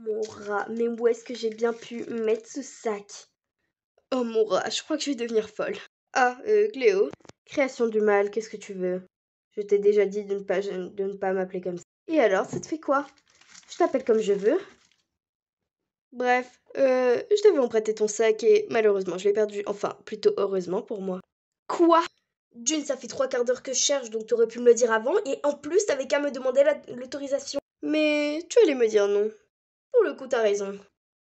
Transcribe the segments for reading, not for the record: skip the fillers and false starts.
Mon rat, mais où est-ce que j'ai bien pu mettre ce sac? Oh mon rat, je crois que je vais devenir folle. Ah, Cléo. Création du mal, qu'est-ce que tu veux? Je t'ai déjà dit de ne pas m'appeler comme ça. Et alors, ça te fait quoi? Je t'appelle comme je veux. Bref, je devais emprunter ton sac et malheureusement je l'ai perdu. Enfin, plutôt heureusement pour moi. Quoi? D'une, ça fait 3 quarts d'heure que je cherche, donc t'aurais pu me le dire avant, et en plus t'avais qu'à me demander l'autorisation. Mais tu allais me dire non. Pour le coup, t'as raison.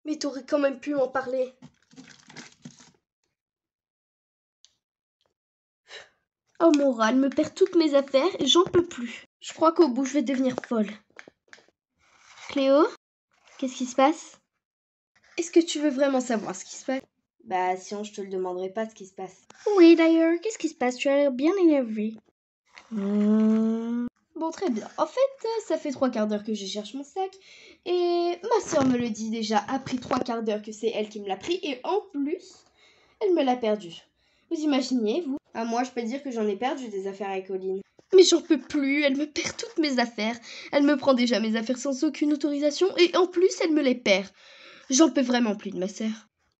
Mais t'aurais quand même pu m'en parler. Oh mon rat, elle me perd toutes mes affaires et j'en peux plus. Je crois qu'au bout je vais devenir folle. Cléo, qu'est-ce qui se passe? Est-ce que tu veux vraiment savoir ce qui se passe? Bah sinon je te le demanderai pas ce qui se passe. Oui d'ailleurs, qu'est-ce qui se passe? Tu as l'air bien énervé. Bon très bien. En fait, ça fait 3 quarts d'heure que je cherche mon sac et ma soeur me le dit déjà après 3 quarts d'heure que c'est elle qui me l'a pris et en plus, elle me l'a perdu. Vous imaginez, vous? Ah moi je peux dire que j'en ai perdu des affaires avec Colline. Mais j'en peux plus, elle me perd toutes mes affaires. Elle me prend déjà mes affaires sans aucune autorisation et en plus elle me les perd. J'en peux vraiment plus de ma sœur.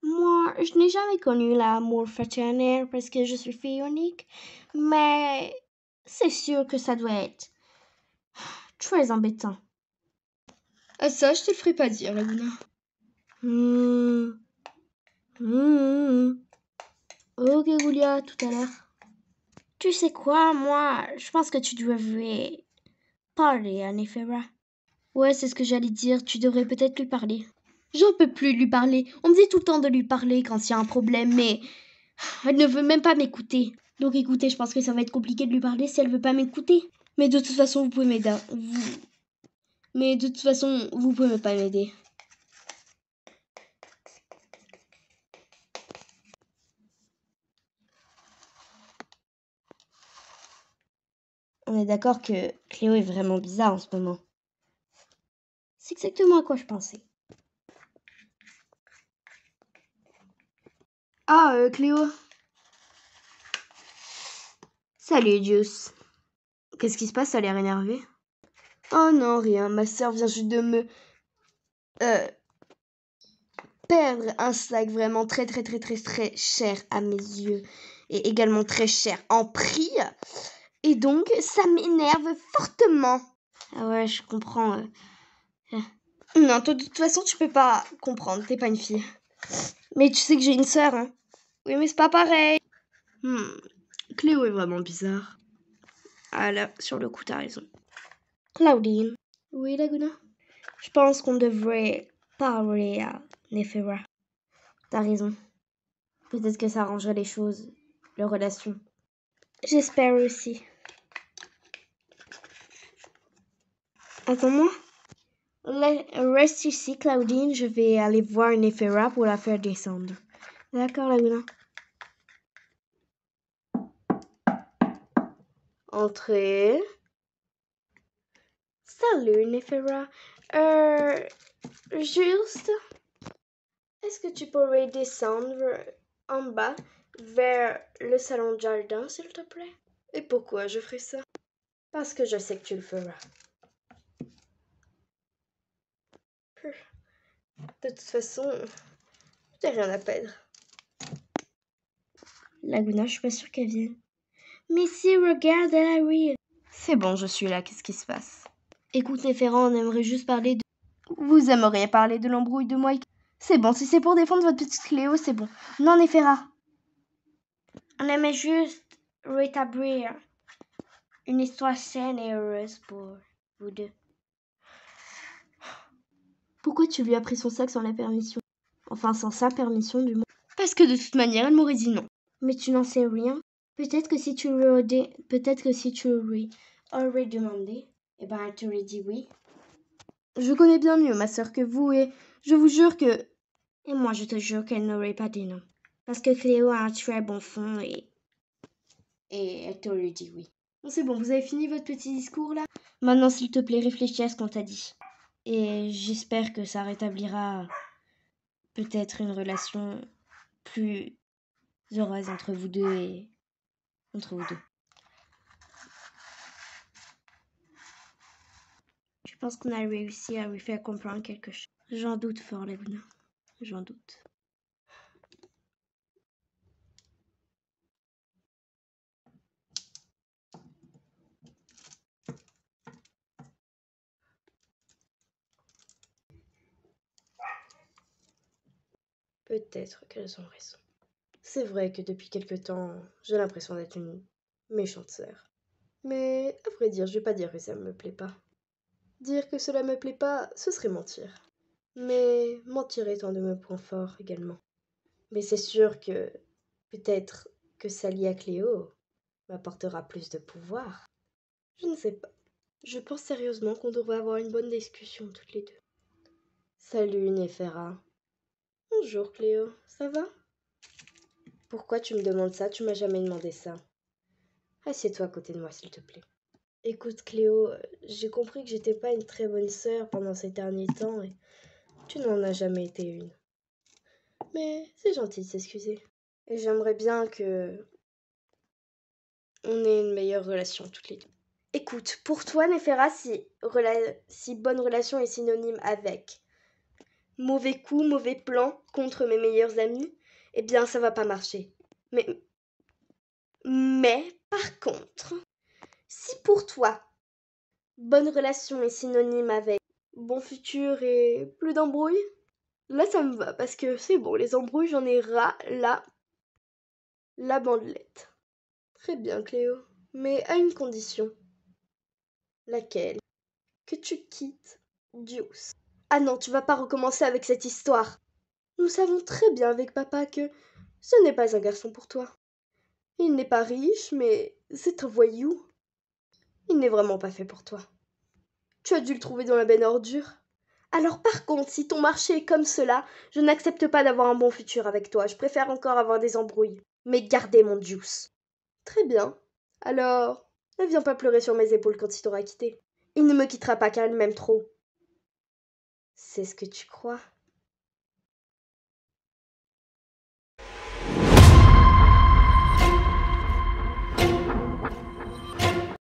Moi, je n'ai jamais connu l'amour fraternel parce que je suis fille unique, mais c'est sûr que ça doit être très embêtant. Ah ça, je te le ferai pas dire, Laguna. Ok, Julia, tout à l'heure. Tu sais quoi, moi, je pense que tu devrais parler à Nefera. Ouais, c'est ce que j'allais dire, tu devrais peut-être lui parler. J'en peux plus lui parler. On me dit tout le temps de lui parler quand il y a un problème, mais elle ne veut même pas m'écouter. Donc écoutez, je pense que ça va être compliqué de lui parler si elle veut pas m'écouter. Mais de toute façon, vous pouvez m'aider. Mais de toute façon, vous pouvez pas m'aider. On est d'accord que Cléo est vraiment bizarre en ce moment. C'est exactement à quoi je pensais. Ah, Cléo. Salut, Juice. Qu'est-ce qui se passe? Ça a l'air énervé. Oh non, rien. Ma sœur vient juste de me perdre un sac vraiment très très très très très cher à mes yeux et également très cher en prix. Et donc, ça m'énerve fortement. Ah ouais, je comprends. Non, toi, de toute façon, tu peux pas comprendre. T'es pas une fille. Mais tu sais que j'ai une sœur, hein. Oui, mais c'est pas pareil. Cléo est vraiment bizarre. Ah là, sur le coup, t'as raison. Claudine. Oui, Laguna. Je pense qu'on devrait parler à Nefera. T'as raison. Peut-être que ça arrangerait les choses, leurs relations. J'espère aussi. Attends-moi. Reste ici, Claudine. Je vais aller voir Nefera pour la faire descendre. D'accord, Laguna. Entrez. Salut, Nefera. Juste, est-ce que tu pourrais descendre en bas vers le salon de jardin, s'il te plaît? Et pourquoi je ferais ça? Parce que je sais que tu le feras. De toute façon, j'ai rien à perdre. Laguna, je suis pas sûre qu'elle vienne. Mais si, regarde, elle arrive. C'est bon, je suis là, qu'est-ce qui se passe? Écoute, Nefera, on aimerait juste parler de... Vous aimeriez parler de l'embrouille de moi et... C'est bon, si c'est pour défendre votre petite Cléo, c'est bon. Non, Nefera. On aimerait juste rétablir une histoire saine et heureuse pour vous deux. Pourquoi tu lui as pris son sac sans la permission? Enfin, sans sa permission, du moins. Parce que de toute manière, elle m'aurait dit non. Mais tu n'en sais rien. Peut-être que si tu lui aurais demandé, eh ben, elle t'aurait dit oui. Je connais bien mieux ma sœur que vous et je vous jure que... Et moi, je te jure qu'elle n'aurait pas dit non. Parce que Cléo a un très bon fond et elle t'aurait dit oui. Bon, c'est bon, vous avez fini votre petit discours là? Maintenant, s'il te plaît, réfléchis à ce qu'on t'a dit. Et j'espère que ça rétablira peut-être une relation plus heureuse entre vous deux et entre vous deux. Je pense qu'on a réussi à lui faire comprendre quelque chose. J'en doute fort, Laguna. J'en doute. Peut-être qu'elles ont raison. C'est vrai que depuis quelque temps, j'ai l'impression d'être une méchante sœur. Mais à vrai dire, je vais pas dire que ça me plaît pas. Dire que cela me plaît pas, ce serait mentir. Mais mentir est un de mes points forts également. Mais c'est sûr que peut-être que s'allier à Cléo m'apportera plus de pouvoir. Je ne sais pas. Je pense sérieusement qu'on devrait avoir une bonne discussion toutes les deux. Salut Néfera. Bonjour Cléo, ça va? Pourquoi tu me demandes ça? Tu m'as jamais demandé ça. Assieds-toi à côté de moi s'il te plaît. Écoute Cléo, j'ai compris que j'étais pas une très bonne sœur pendant ces derniers temps et tu n'en as jamais été une. Mais c'est gentil de s'excuser. Et j'aimerais bien que on ait une meilleure relation toutes les deux. Écoute, pour toi, Néfera, si bonne relation est synonyme avec mauvais coup, mauvais plan contre mes meilleurs amis, eh bien, ça va pas marcher. Mais, par contre, si pour toi, bonne relation est synonyme avec bon futur et plus d'embrouilles, là, ça me va, parce que c'est bon, les embrouilles, j'en ai ras la bandelette. Très bien, Cléo, mais à une condition. Laquelle? Que tu quittes Deuce. Ah non, tu vas pas recommencer avec cette histoire. Nous savons très bien avec papa que ce n'est pas un garçon pour toi. Il n'est pas riche, mais c'est un voyou. Il n'est vraiment pas fait pour toi. Tu as dû le trouver dans la benne ordure. Alors par contre, si ton marché est comme cela, je n'accepte pas d'avoir un bon futur avec toi. Je préfère encore avoir des embrouilles. Mais garder mon Deuce. Très bien. Alors, ne viens pas pleurer sur mes épaules quand il t'aura quitté. Il ne me quittera pas car il m'aime trop. C'est ce que tu crois.